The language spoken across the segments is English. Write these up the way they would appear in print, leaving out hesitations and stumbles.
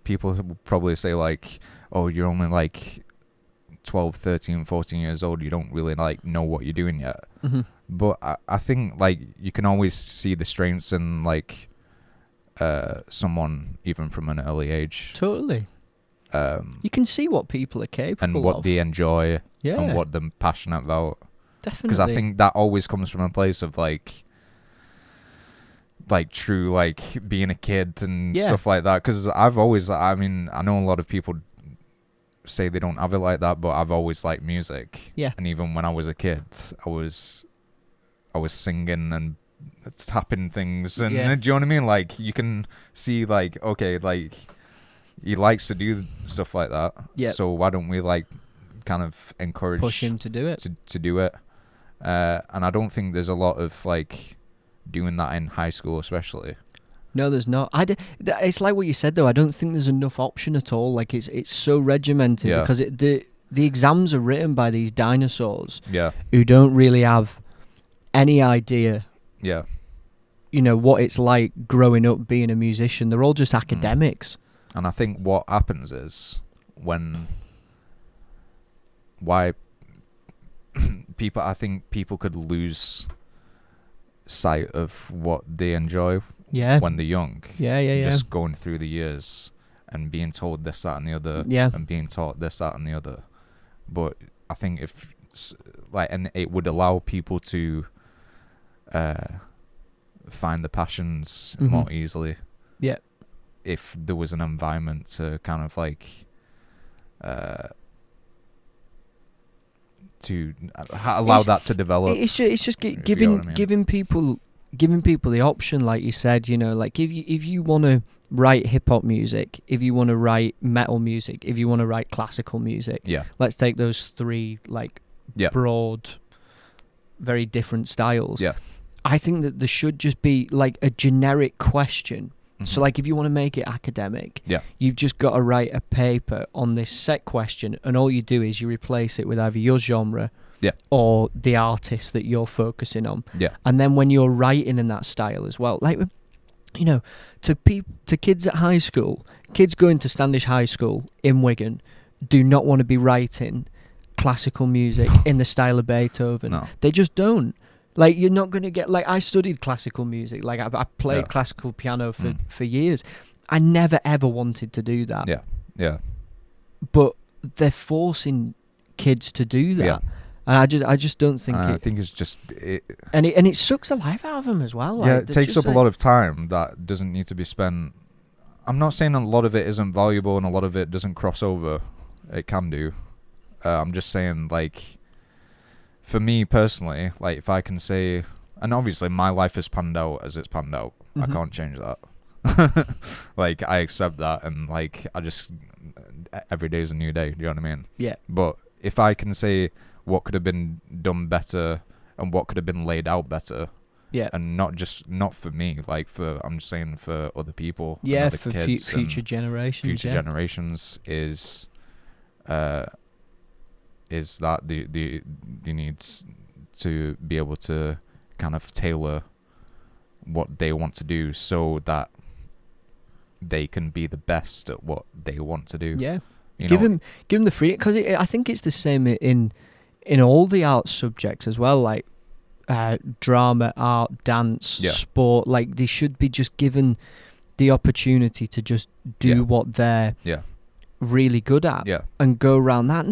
people will probably say like, oh, you're only like 12, 13, 14 years old, you don't really like know what you're doing yet. Mm-hmm. But I think like you can always see the strengths in like someone even from an early age. Totally. You can see what people are capable and what of. they enjoy Yeah, and what they're passionate about. definitely. Because I think that always comes from a place of like true like being a kid and Yeah. stuff like that. Because I've always, I mean, I know a lot of people say they don't have it like that, but I've always liked music. Yeah. And even when I was a kid, I was singing and tapping things, and Yeah. do you know what I mean? Like you can see like, okay, like he likes to do stuff like that. Yeah. So why don't we like kind of encourage Push him to do it. to do it? And I don't think there's a lot of like doing that in high school, especially. No, there's not. It's like what you said though. I don't think there's enough option at all. Like it's so regimented Yeah. because the exams are written by these dinosaurs Yeah, who don't really have any idea, yeah, you know, what it's like growing up being a musician. They're all just academics. and I think what happens is why people, I think people could lose sight of what they enjoy Yeah. when they're young. Yeah. Just going through the years and being told this, that, and the other. Yeah. And being taught this, that, and the other. But I think and it would allow people to find the passions Mhm. more easily. Yeah. If there was an environment to kind of like to allow that to develop. It's just if you know what I mean. giving people the option, like you said, you know, like if you want to write hip hop music, if you want to write metal music, if you want to write classical music, Yeah, let's take those three like Yeah. broad, very different styles. yeah. I think that there should just be like a generic question. So Mhm. like if you want to make it academic, Yeah. you've just got to write a paper on this set question, and all you do is you replace it with either your genre Yeah. or the artist that you're focusing on. Yeah. And then when you're writing in that style as well, like, you know, to kids at high school, kids going to Standish High School in Wigan do not want to be writing classical music in the style of Beethoven. No. They just don't. Like, you're not going to get... Like, I studied classical music. Like, I played Yeah. classical piano for years. I never, ever wanted to do that. Yeah. Yeah. But they're forcing kids to do that. Yeah. And I just don't think I it... think it's just And it sucks the life out of them as well. Like, yeah, it they're takes just up a lot of time that doesn't need to be spent. I'm not saying a lot of it isn't valuable and a lot of it doesn't cross over. It can do. I'm just saying, like, for me personally, like, if I can say, and obviously my life has panned out as it's panned out. I Mhm. can't change that. Like, I accept that, and like, I just, every day is a new day. Do you know what I mean? Yeah. But if I can say what could have been done better and what could have been laid out better, Yeah. and not for me, like I'm just saying for other people, and Yeah, other for kids future and generations. future yeah. generations is that the needs to be able to kind of tailor what they want to do so that they can be the best at what they want to do. Yeah. You Give know? him the freedom, because I think it's the same in all the arts subjects as well, like drama, art, dance, Yeah. sport. Like, they should be just given the opportunity to just do Yeah. what they're Yeah. really good at, Yeah. and go around that.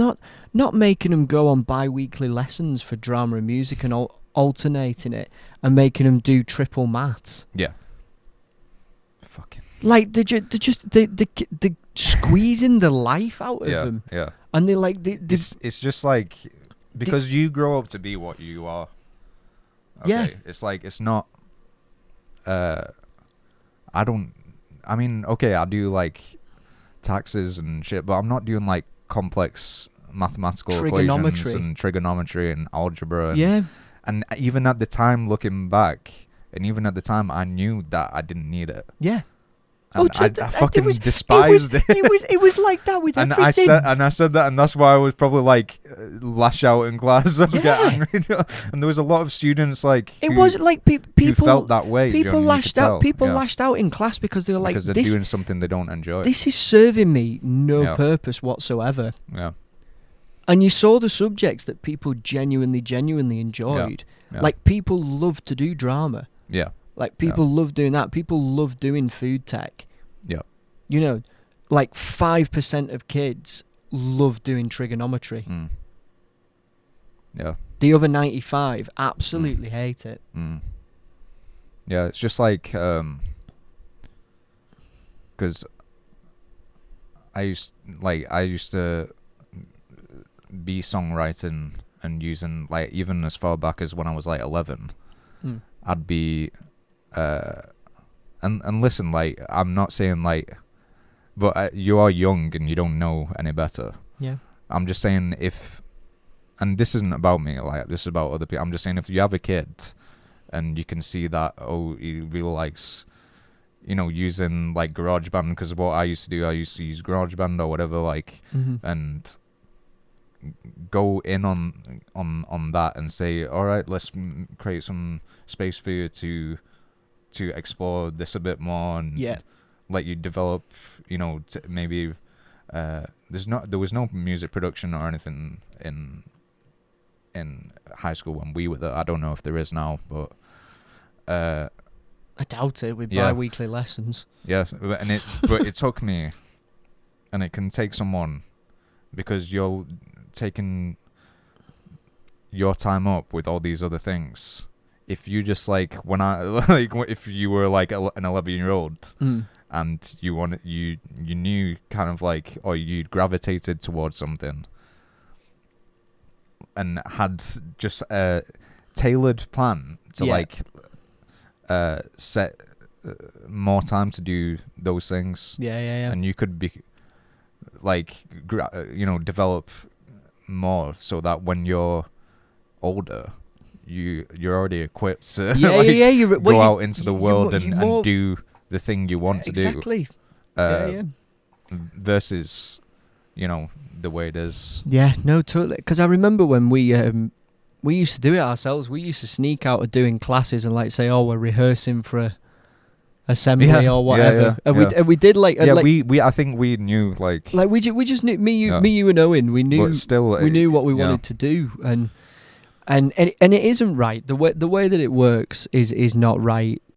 Not making them go on bi-weekly lessons for drama and music and alternating it and making them do triple maths. Yeah. Fucking. Like, they're squeezing the life out of Yeah. them, Yeah. and they It's just like, because you grow up to be what you are. Okay? Yeah. It's like, it's not. I mean, okay, I do like taxes and shit, but I'm not doing like complex mathematical equations Trigonometry. and trigonometry and algebra. And, yeah. And even at the time, looking back, and even at the time, I knew that I didn't need it. Yeah. And I fucking despised it. It was like that with and everything. I said that, and that's why I was probably like lash out in class or get Yeah. angry. And there was a lot of students like It who, wasn't like who people felt that way. People you lashed could out. tell. People Yeah. lashed out in class because they were like, because they're "This, doing something they don't enjoy. this is serving me no Yeah. purpose whatsoever." Yeah, And you saw the subjects that people genuinely enjoyed. yeah. Like people love to do drama. yeah, Like people love doing that. People love doing food tech. yeah, You know, like 5% of kids love doing trigonometry. mm. yeah, The other 95 absolutely hate it. mm. Yeah. It's just like because I used to be songwriting and using like even as far back as when I was like 11. I'd be and listen, like I'm not saying like, but you are young and you don't know any better. Yeah. I'm just saying and this isn't about me, like this is about other people. I'm just saying if you have a kid and you can see that he really likes, using like GarageBand, because what I used to do, I used to use GarageBand or whatever, like, and go in on that and say, all right, let's create some space for you to explore this a bit more and let you develop, maybe there was no music production or anything in high school when we were there. I don't know if there is now, but I doubt it with Yeah. bi-weekly lessons. yeah, but it took me, and it can take someone, because you're taking your time up with all these other things. If you just like if you were like an 11-year-old and you knew kind of like, or you gravitated towards something and had just a tailored plan to set more time to do those things, Yeah. and you could be like develop more so that when you're older you're already equipped to go out into the world and do the thing you want to do. Exactly. Versus the way it is. Yeah, no, totally. Because I remember when we used to do it ourselves. We used to sneak out of doing classes and like say, "Oh, we're rehearsing for a assembly or whatever." And we did like we I think we knew like we just knew me, you, and Owen. We knew but still we knew what we wanted to do, and it isn't right. The way that it works is not right.